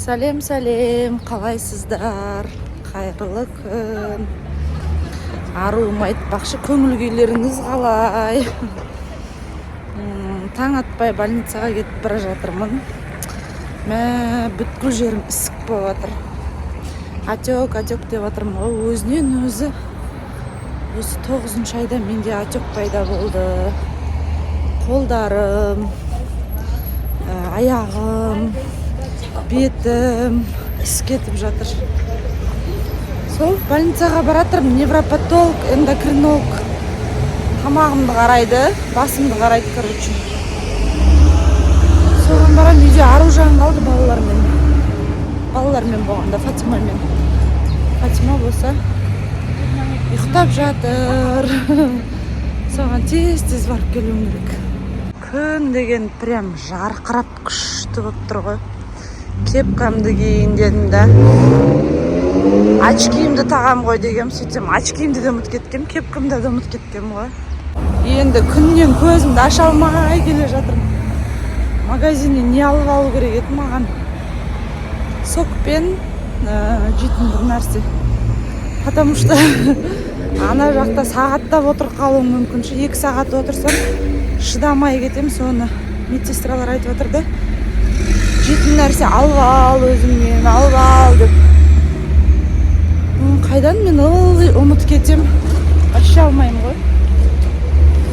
Сәлем, қалайсыздар? Қайырлы күн. Аруым айтпақшы, көңіл күйлеріңіз қалай? Таң атпай больницаға кетіп бара жатырмын. Бүткіл жерім ісік болып жатыр. Отек деп жатырмын ғой, өзінен өзі. Осы 9-шы айда менде отек пайда болды. Қолдарым, аяғым, бетім іскетіп жатыр. Сол больницаға баратырмын. Невропатолог, эндокринолог тамағымды қарайды, басымды қарайды, короче. Соған барам, үйде Аружан қалды балалармен болғанда, Фатимамен. Фатима болса ұйықтап жатыр. Соған тез барып келуім керек. Күн деген прям жарқырап күшті болып тұр ғой. Кепкамды киейін дедім да. Очкиімді тағам ғой дегем, сөйтсем очкиімді де ұмыт кеткем, кепкамды да ұмыт кеткем ғой. Енді күннен көзімді аша алмай келе жатырмын. Магазиннен не алып алу керек еді маған? Сок пен жейтін бір нәрсе. Потому что ана жақта сағаттап отырып қалуым мүмкін. 2 сағат отырсам шыдамай кетем, соны медсестралар айтып отыр да. Жейтін нәрсе алып ал өзіңмен, алып ал деп. Қайдан мен ылғи ұмыт кетем, аша алмаймын ғой.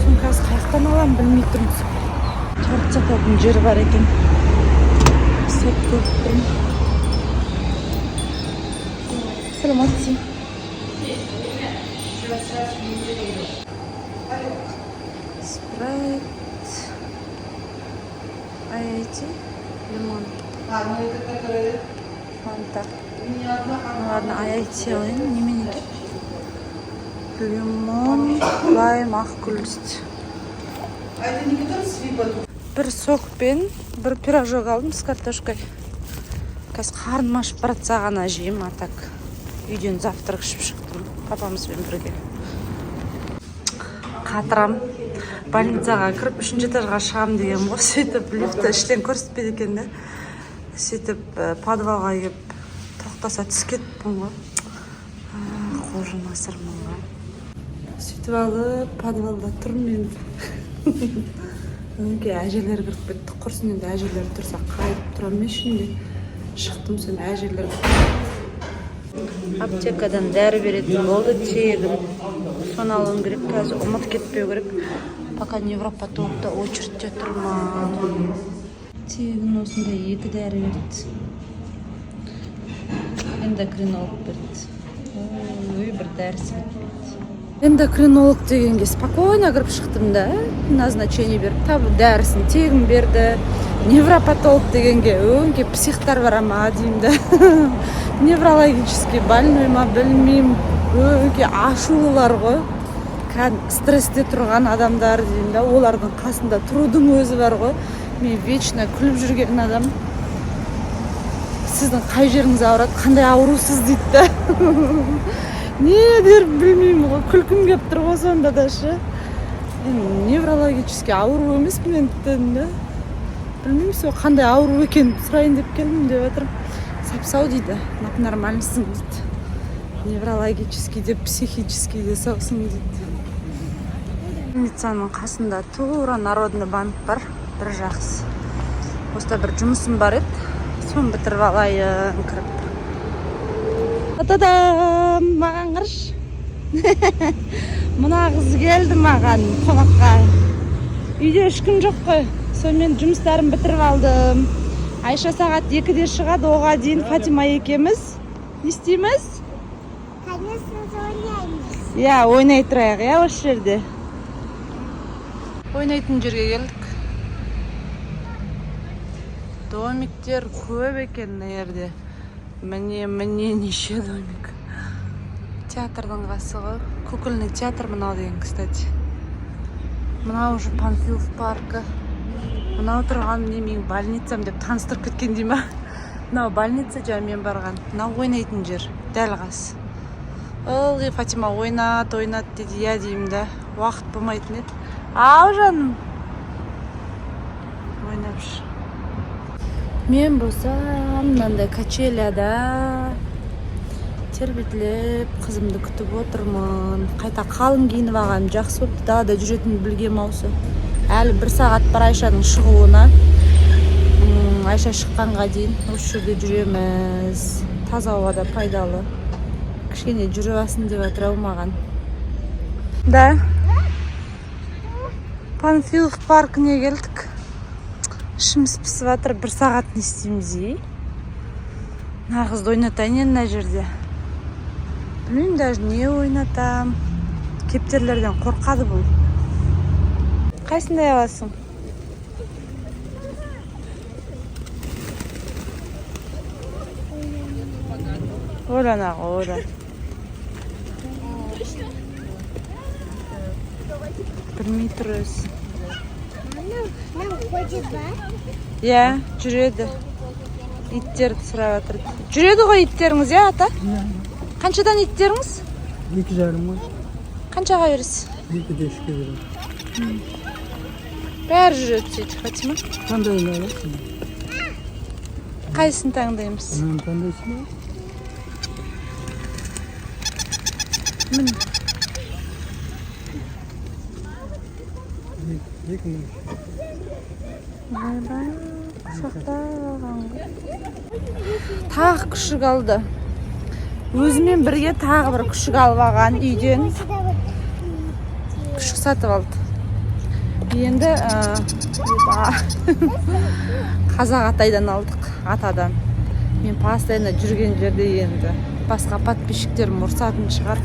Соны қазір қаяқтан алам білмей тұрмыз. Торт сататын жер бар екен. Сот көріп тұрмын. Саламатсың. Спрайт. А эти? Лимон. Фанта. Ладно, а эти алайын, немен екен? Лимон, лайм, ақкүліст. Бір сок пен бір пирожок алдым с картошкой. Қазір қарным ашып баратса ғана жеймін, а так үйден завтрак ішіп шықтым папамызбен бірге. Қатырам. Больницаға кіріп 3-ші этажға шығам деген ғой. Сөйтіп лифті іштен көрсетпеді екен де. Сөйтіп подвалға келіп тоқтаса түс кетіппін ғой. Қожын асырмын ғой. Сөйтіп алып подвалда тұрмын мен. Өңке әжелер кіріп кетті. Құрсын енді әжелер тұрса қайып тұрам ішінде. Шықтым, сон әжелер аптекадан дәрі беретін болды, тегін. Соны алуым керек, қазір ұмыт кетпеу керек. Пока невропатологта очередьте тұрмын. Тегін осындай 2 дәрі берді. Эндокринолог берді. Бір дәрісі берді. Эндокринолог дегенге спокойно кіріп шықтым да. Назначение берді. Табы дәрісін тегін берді. Невропатолог дегенге өңке психтар бар ма деймін да. Неврологический больной ма білмеймін. Өңке ашулылар ғой. Стрессте тұрған адамдар деймін да. Олардың қасында тұрудың өзі бар ғой. Мен вечно күліп жүрген адам. Сіздің қай жеріңіз ауырады, қандай аурусыз дейді да. Не дер білмеймін ғой. Күлкім кеп тұр ғой сонда да шы. Неврологический ауру емес мен дедім да. Білмеймін, сол қандай ауру екен сұрайын деп келдім деп отырмын. Сапсау дейді, нормальныйсың дейді. Неврологический де, психический де саусың дейді. Больницаның қасында тура Народный банк бар, бір жақсы. Оста бір жұмысым бар еді, соны бітіріп алайын кіріп. Та-дам, маған қырш. Мұна қыз келді маған қонаққа. Үйде ешкім жоқ қой. Сонымен жұмыстарым бітіріп алдым. Айша сағат 2-де шығады, оға дейін Фатима екеміз. Не істейміз? Конечно, ойнаймыз. Я, ойнай тұрайық, я осы жерде. Ойнайтын жерге келдік. Домиктер көп екен жерде. Міне неше домик. Театрдың қасы ғой. Кукольный театр мынау деген, кстати. Мынау уже Панфилов паркі. Мынау тұрған мен больницам деп таныстырып кеткен дейма. Мынау больница жа мен барған. Мынау ойнайтын жер, дәл қас. Ылғи Фатима ойнат дейді, я деймін да. Уақыт болмайтын еді. Ау жаным. Ойнап жүр. Мен болсам мынандай качеляда тербетілеп қызымды күтіп отырмын. Қайта қалың киініп алғаным жақсы болыпты. Далада жүретінін білгем осы. Әлі 1 сағат бар Айшаның шығуына. Айша шыққанға дейін осы жерде жүреміз. Таза ауада пайдалы. Кішкене жүріп алсын деп жатыр маған. Да. Панфилов паркіне келдік. Ішіміз пісіп жатыр. 1 сағат не істейміз ей? Мына қызды ойнатайын енді мына жерде. Білмеймін даже не ойнатам. Кептерлерден қорқады бұл. Қайсындай аласың? Ойлан аға, ойлан. Білмей тұрыз. Иә, жүреді. Иттерді сұрап жатыр. Жүреді ғой иттеріңіз, иә, ата? Қаншадан иттеріңіз? 2,5 мың. Қаншаға бересіз? 2-3 берем. Бәрі жүреді сөйтіп, Фатима. Қандай аласың? Қайсысын таңдаймыз? Мынаны таңдайсың ба? Мін. 2 мың. Тағы күшік алды. Өзімен бірге тағы бір күшік алып алған үйден. Күшік сатып алды. Енді қазақ атайдан алдық, атадан. Мен постоянно жүрген жерде енді басқа подписчиктерім ұрсатын шығар.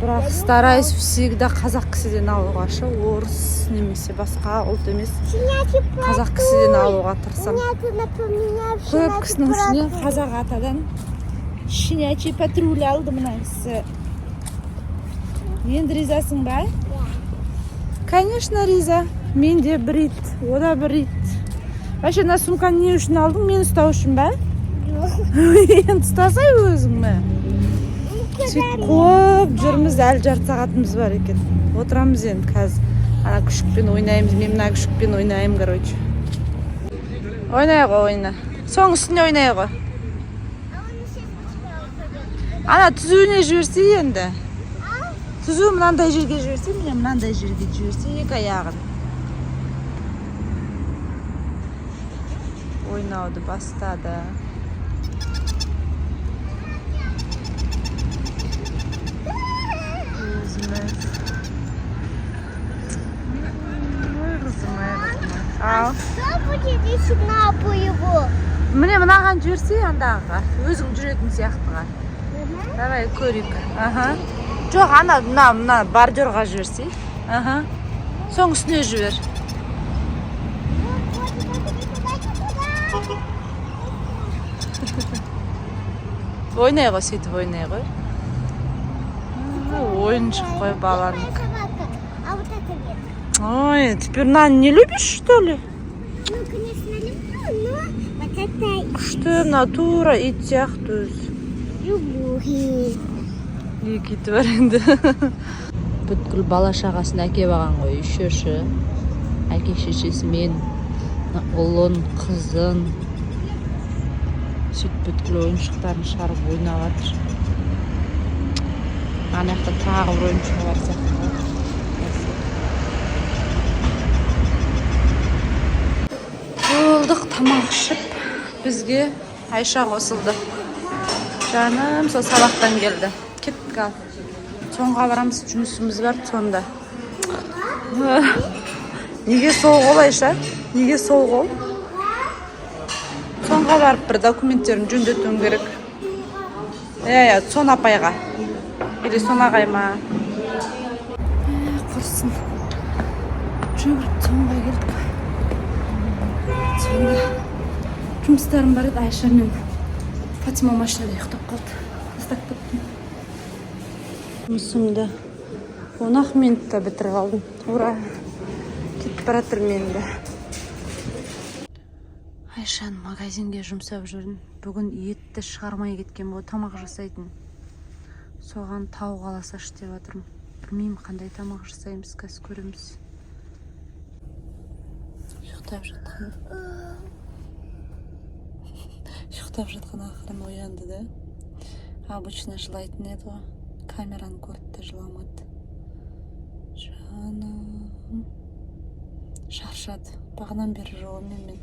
Бірақ стараюсь всегда қазақ кісіден алуға шы, орыс немесе басқа ұлт емес. Қазақ кісіден алуға тырысам. Көп кісінің үстіне қазақ атадан щенячий патруль алды мына кісі. Енді ризасың ба? Конечно, риза. Мен де бір ит, о да бір ит. Вообще, мына сумканы не үшін алдың? Мен ұстау үшін ба? Енді ұстасай өзің ме? Сөйтіп қойып жүрміз, әлі жарты сағатымыз бар екен. Отырамыз енді қазір. Ана күшікпен ойнаймыз, мен мына күшікпен ойнайым, короче. Ойнай ғой, ойна. Соң үстіне ойнай ғой. Ана түзуіне жіберсе енді. Түзу мынандай жерге жіберсе, міне мынандай жерге жіберсе, 2 аяғын. Ойнауды бастады. Өзіміз. Ой, қызым, ай қызым. Ал. Что будет, если на его? Міне мынаған жіберсе, андағыға. Өзің жүретін сияқтыға. Давай көрейік. Аха. Жоқ, ана мына бордюрға жіберсе. Аха. Соң үстіне жібер. Ойнай ғой, сөйтіп ойнай ғой. Ойыншық қой баланың. А вот это нет. Ой, теперь мынаны не любишь, что ли? Ну, конечно, люблю, но вот это Күшті, натура, ит сияқты өзі. люблю. Екі ит бар енді. Бүткіл бала шағасын әкеп алған ғой, үшеуші. Әке шешесі мен, ұлын, қызын. Сөйтіп бүткіл ойыншықтарын шығарып ойнап жатыр. Ана жақта тағы бір ойыншық бар сияқты. Болдық, тамақ ішіп, бізге Айша қосылды. Жаным, сол сабақтан келді. Кеттік ал. Сонға барамыз, жұмысымыз бар сонда. Неге сол қол, Айша? Неге сол қол? Сонға барып бір документтерін жөндетуім керек. Сон апайға. Или сон ағай ма? Құрсын. Жүгіріп сонға келдік. Сонда жұмыстарым бар еді, Айша мен Фатима машинада ұйықтап қалды. Тастап кеттім. Жұмысымды 10 минутта бітіріп алдым. Ура! Кетіп баратыр менде. Айшаны магазинге жұмсап жүрдім. Бүгін етті шығармай кеткен бұл тамақ жасайтын. Соған тауық аласаш деп жатырмын. Білмеймін қандай тамақ жасаймыз, қазір көреміз. Ұйықтап жатқан. ұйықтап жатқан ақырын оянды да. Обычно жылайтын еді ғой. Камераны көрді де жыламады. Жаным. Шаршады. Бағынан бері жоғымен мен.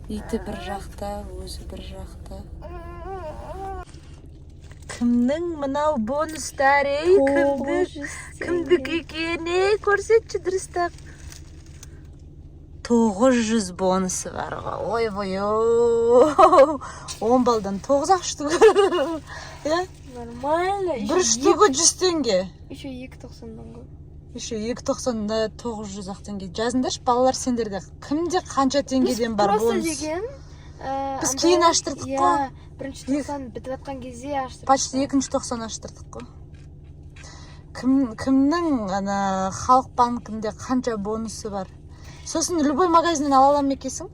Иті бір жақта, өзі бір жақта. Кімнің мынау бонустары, кімдік екені көрсетші дұрыстап. 900 бонусы бар ғой. Ой-ой-ой. 10 балдан 9 ақ штук. Нормально. Бір штугы 100 теңге. Еще 2.90-дан ғой. Еще 2.90-да 900 ақ теңге. Жазыңдаршы, балалар сендерде кімде қанша теңгеден бар бонус? Просто деген. Біз кейін аштырдық қой. Бірінші 90 бітіп атқан кезде аштырдық. Почти екінші 90 аштырдық қой. Кімнің халық банкінде қанша бонусы бар? Сосын любой магазиннен ала аламын екенсің?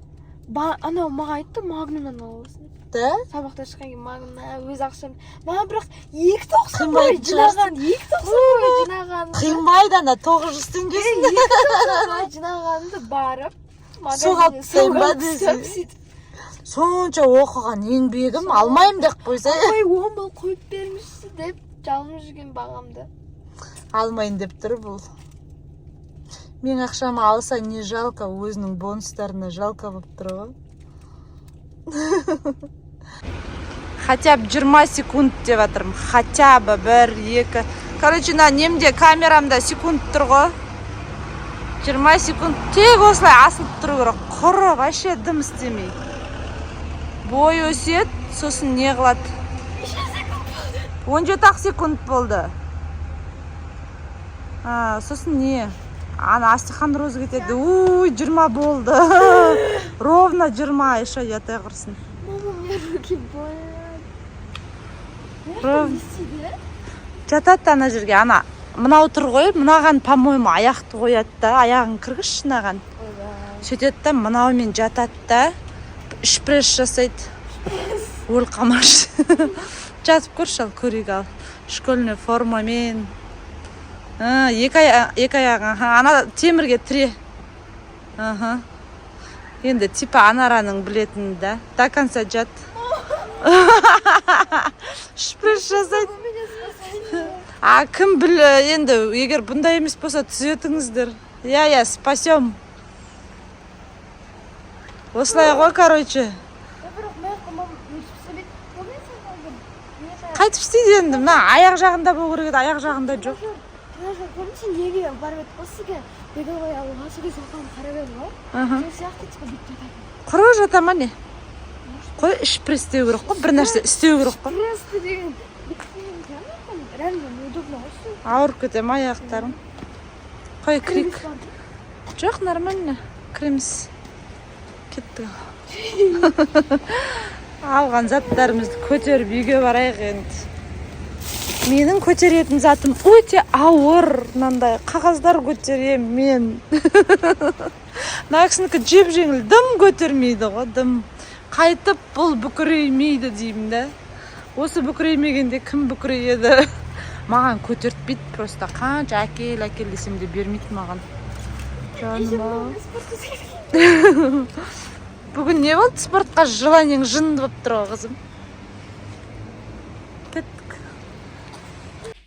Анау маған айтты, магнумнан аласың. Да? Сабақта шыққан кейін магнумнан өз ақшам. Маған бірақ 2.90 Қимайды жинаған, 2.90 жинаған. Қимайды ана 900 теңгесін. 2.90 жинағанды барып Суға түсем ба десе. Сонша оқыған еңбегім алмайым деп қойса. Ой, 10 бол қойып беріңізші деп жалынып жүрген бағамды. Алмайын деп тұр бұл. Мен ақшамы алса не жалко, өзінің бонустарына жалко болып тұр ғой. Хотя бы 20 секунд деп жатырмын. Хотя бы 1-2. Короче, немде камерамда секунд тұр ғой. 20 секунд тек осылай асылып тұру керек. Құры, вообще дым істемей. Бой өсет, сосын не қылады? 17 секунд болды. Сосын не? Ана Астихан розы кетеді. Уй, 20 болды. Ровно 20, еще ятай құрсын. Мама, мне руки болят. Жатады ана жерге. Ана, мынау тұр ғой, мынаған, по-моему, аяқты қояды да, аяғын кіргіш шынаған. Сөйтеді да, мынаумен жатады да, шпресс жасайды. Өл қамаш. Жатып көрші ал, көрек ал. Школьный формамен. Екі аяғын. Ана темірге тіре. Енді типа анараның білетін да. До конца жат. Шпресс жасайды. Кім біл, енді егер бұндай емес болса түзетіңіздер. Я, спасем. Осылай ғой, короче. Қайтып істейді енді, мына аяқ жағында бұл керек еді, аяқ жағында жоқ. Көрмесін неге барып еді, осы ге беговой алуға сөге соққан қарап еді ғой. Сол сияқты типа бүйтіп жатады. Құры жата ма не? Қой, шпресс істеу керек қой, бір нәрсе істеу керек қой. Шпресс деген реально неудобно ғой. Ауырып кетем аяқтарым. Қой, крик. Жоқ, нормально. Кремс. Кетті. Алған заттарымызды көтеріп үйге барайық енді. Менің көтеретін затым өте ауыр. Мынандай қағаздар көтерем мен. Нақсыныкі жеп жеңіл, дым көтермейді ғой, дым. Қайтып бұл бүкіреймейді деймін да. Осы бүкіреймегенде кім бүкірейеді? Маған көтертпейді просто. Қанша әкел десем де бермейді маған. Жаным. Бүгін не болды? Спортқа желаниең жынды болып тұр ғой, қызым. Кеттік.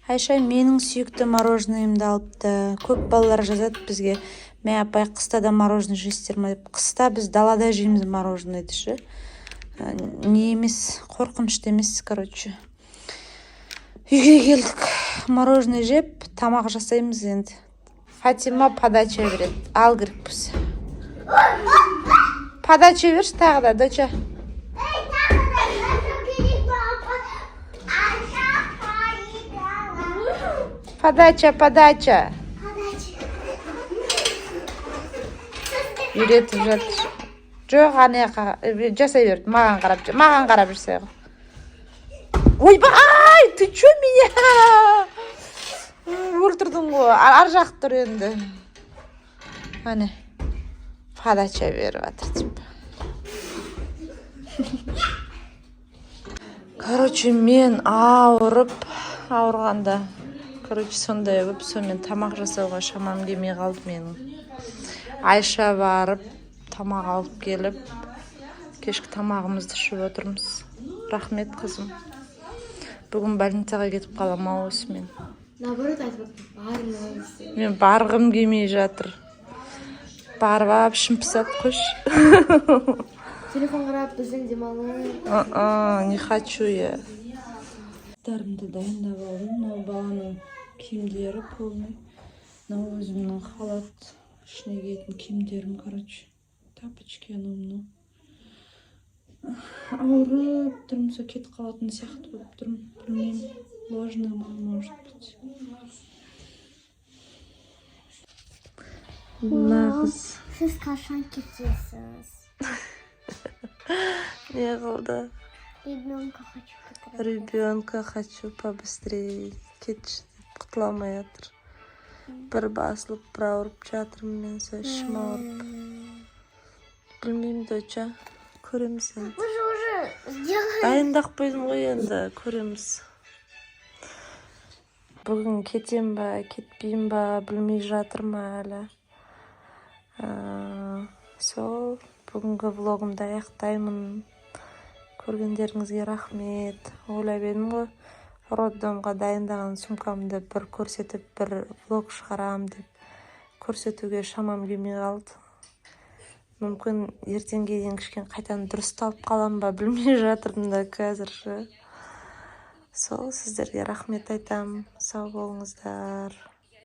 Айша менің сүйікті мороженыйымды алыпты. Көп балалар жазады бізге. Мә апай, қыста да мороженый жейсіздер ме деп. Қыста біз далада жейміз мороженойды ше. Не емес, қорқынышты емес, короче. Үйге келдік. Мороженый жеп, тамақ жасаймыз енді. Фатима подача береді. Ал керек біз. Подача берші тағы да, доча. Подача. Үйретіп жатыр. Жоқ, жасай берді. Маған қарап жүрсе. Ойбай, ты чё меня? Өлтірдің ғой. Ар жақ тұр енді. Ане. Подача беріп жатыр типа. Короче, мен ауырғанда. Короче, сондай өп, сонымен тамақ жасауға шамам келмей қалды менің. Айша барып, тамақ алып келіп, Кешкі тамағымызды ішіп отырмыз. Рахмет, қызым. Бүгін больницаға кетіп қалам-ау осымен. Наоборот айтып отыр. Барыңыз. Мен барғым келмей жатыр. Барып алып ішім пысады, қош. Телефон қарап біздің демалып. Не хочу я. Дарымды дайындап алдым. Мынау баланың киімдері полный. Мынау өзімнің халат, ішіне киетін киімдерім, короче. Тапочки, анау. Ауырып тұрмын, сол кетіп қалатын сияқты болып тұрмын. Білмеймін, ложный ма, может быть. Нағыз. Сіз қашан кетесіз? Не қылды? Ребенка хочу. Ребенка хочу побыстрее. Кетші деп құтыла алмай жатыр. Бір басылып, бір ауырып жатырмын мен, сол ішім ауырып. Білмеймін, доча. Көреміз енді. Вы же уже сделали. Дайындақ қойдым ғой енді, көреміз. Бүгін кетем ба, кетпейм ба, білмей жатырмын әлі. Сол, бүгінгі влогымды аяқтаймын. Көргендеріңізге рахмет. Ойлап едім ғой, роддомға дайындаған сумкамды бір көрсетіп, бір влог шығарам деп көрсетуге шамам келмей қалды. Мүмкін ертеңге дейін кішкене қайтадан дұрысталып қалам ба, білмей жатырмын да қазір. Сол, сіздерге рахмет айтам. Сау болыңыздар.